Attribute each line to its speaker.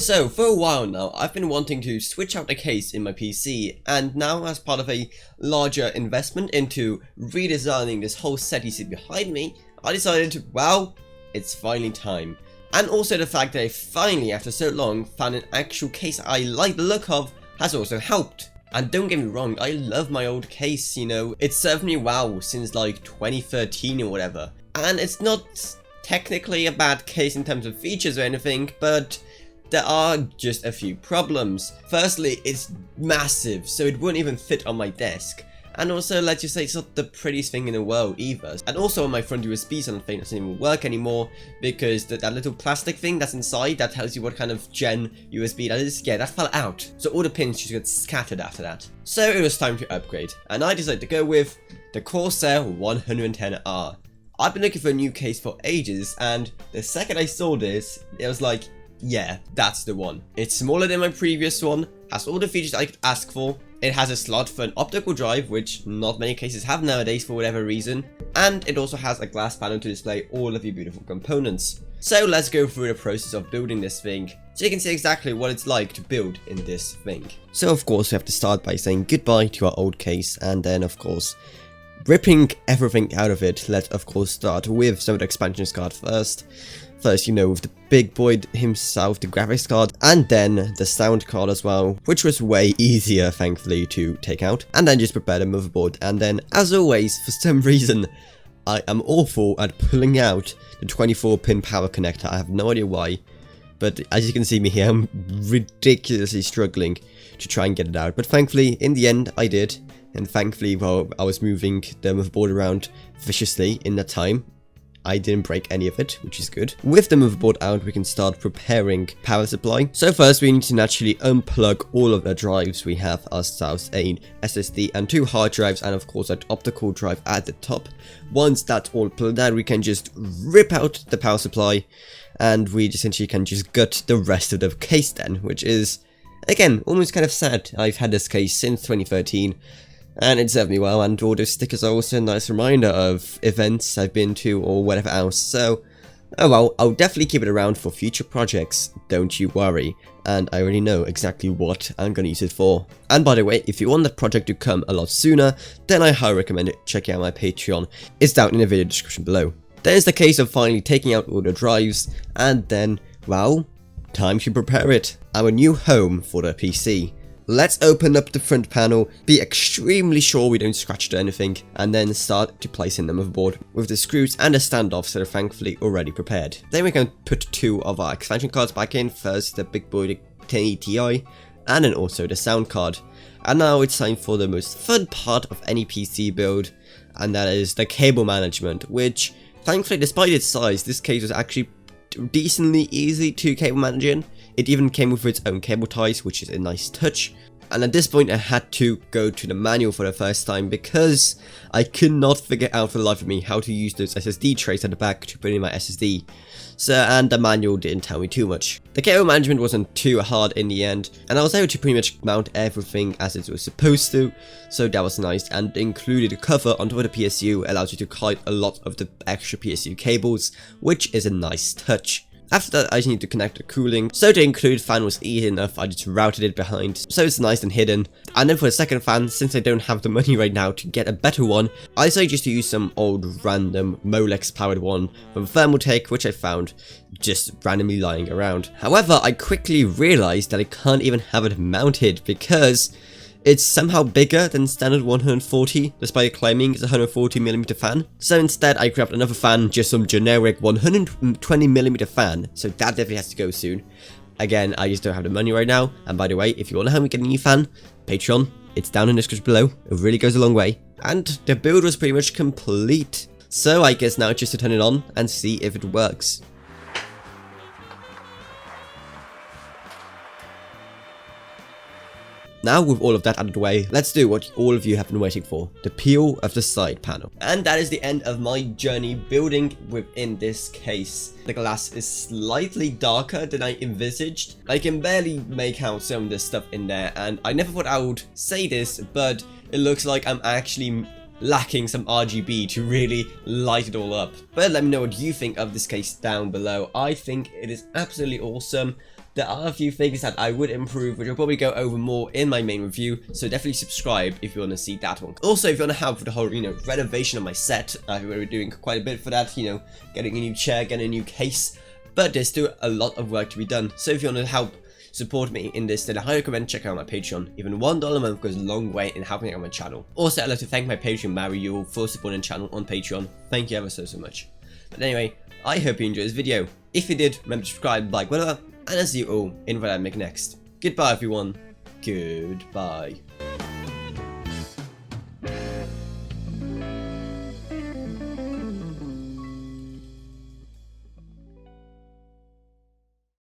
Speaker 1: So for a while now, I've been wanting to switch out the case in my PC, and now as part of a larger investment into redesigning this whole set you see behind me, I decided, well, it's finally time. And also the fact that I finally, after so long, found an actual case I like the look of has also helped. And don't get me wrong, I love my old case, you know, it's served me well since like 2013 or whatever. And it's not technically a bad case in terms of features or anything, but there are just a few problems. Firstly, it's massive, so it wouldn't even fit on my desk. And also, let's just say, it's not the prettiest thing in the world either. And also on my front USB thing doesn't even work anymore, because that little plastic thing that's inside that tells you what kind of gen USB that is, yeah, that fell out. So all the pins just got scattered after that. So it was time to upgrade, and I decided to go with the Corsair 110R. I've been looking for a new case for ages, and the second I saw this, it was like, yeah, that's the one. It's smaller than my previous one, has all the features I could ask for, it has a slot for an optical drive, which not many cases have nowadays for whatever reason, and it also has a glass panel to display all of your beautiful components. So let's go through the process of building this thing, so you can see exactly what it's like to build in this thing. So of course we have to start by saying goodbye to our old case, and then of course ripping everything out of it. Let's of course start with some of the expansion card first. First, you know, with the big boy himself, the graphics card, and then the sound card as well, which was way easier, thankfully, to take out. And then just prepare the motherboard. And then, as always, for some reason, I am awful at pulling out the 24-pin power connector. I have no idea why, but as you can see me here, I'm ridiculously struggling to try and get it out. But thankfully, in the end, I did. And thankfully, while I was moving the motherboard around viciously in that time, I didn't break any of it, which is good. With the motherboard out, we can start preparing power supply. So first we need to naturally unplug all of the drives. We have ourselves an SSD and 2 hard drives, and of course that optical drive at the top. Once that's all plugged out, we can just rip out the power supply, and we essentially can just gut the rest of the case then, which is, again, almost kind of sad. I've had this case since 2013. And it served me well, and all those stickers are also a nice reminder of events I've been to or whatever else, so oh well, I'll definitely keep it around for future projects, don't you worry, and I already know exactly what I'm going to use it for. And by the way, if you want that project to come a lot sooner, then I highly recommend checking out my Patreon. It's down in the video description below. There's the case of finally taking out all the drives, and then, well, time to prepare it, our new home for the PC. Let's open up the front panel, be extremely sure we don't scratch it or anything, and then start to place in the motherboard with the screws and the standoffs that are thankfully already prepared. Then we're going to put 2 of our expansion cards back in, first the big boy, the 1080 Ti, and then also the sound card. And now it's time for the most fun part of any PC build, and that is the cable management, which thankfully, despite its size, this case was actually decently easy to cable manage in. It even came with its own cable ties, which is a nice touch. And at this point I had to go to the manual for the first time because I could not figure out for the life of me how to use those SSD trays at the back to put in my SSD. So, and the manual didn't tell me too much. The cable management wasn't too hard in the end, and I was able to pretty much mount everything as it was supposed to, so that was nice. And included a cover on top of the PSU allows you to hide a lot of the extra PSU cables, which is a nice touch. After that, I just need to connect the cooling, so to include fan was easy enough, I just routed it behind, so it's nice and hidden. And then for the second fan, since I don't have the money right now to get a better one, I decided just to use some old random Molex powered one from Thermaltake, which I found just randomly lying around. However, I quickly realized that I can't even have it mounted because it's somehow bigger than standard 140, despite claiming it's a 140mm fan. So instead, I grabbed another fan, just some generic 120mm fan, so that definitely has to go soon. Again, I just don't have the money right now, and by the way, if you want to help me get a new fan, Patreon, it's down in the description below, it really goes a long way. And the build was pretty much complete, so I guess now just to turn it on and see if it works. Now with all of that out of the way, let's do what all of you have been waiting for, the peel of the side panel. And that is the end of my journey building within this case. The glass is slightly darker than I envisaged. I can barely make out some of the stuff in there, and I never thought I would say this, but it looks like I'm actually lacking some RGB to really light it all up. But let me know what you think of this case down below. I think it is absolutely awesome. there are a few things that I would improve, which I'll probably go over more in my main review, so definitely subscribe if you want to see that one. Also, if you want to help with the whole, renovation of my set, we're doing quite a bit for that, getting a new chair, getting a new case, but there's still a lot of work to be done. So if you want to help support me in this, then I highly recommend checking out my Patreon. Even $1 a month goes a long way in helping out my channel. Also, I'd like to thank my Patreon Mario for supporting the channel on Patreon. Thank you ever so much. But anyway, I hope you enjoyed this video. If you did, remember to subscribe, like, whatever, and I'll see you all in what I make next. Goodbye everyone. Goodbye.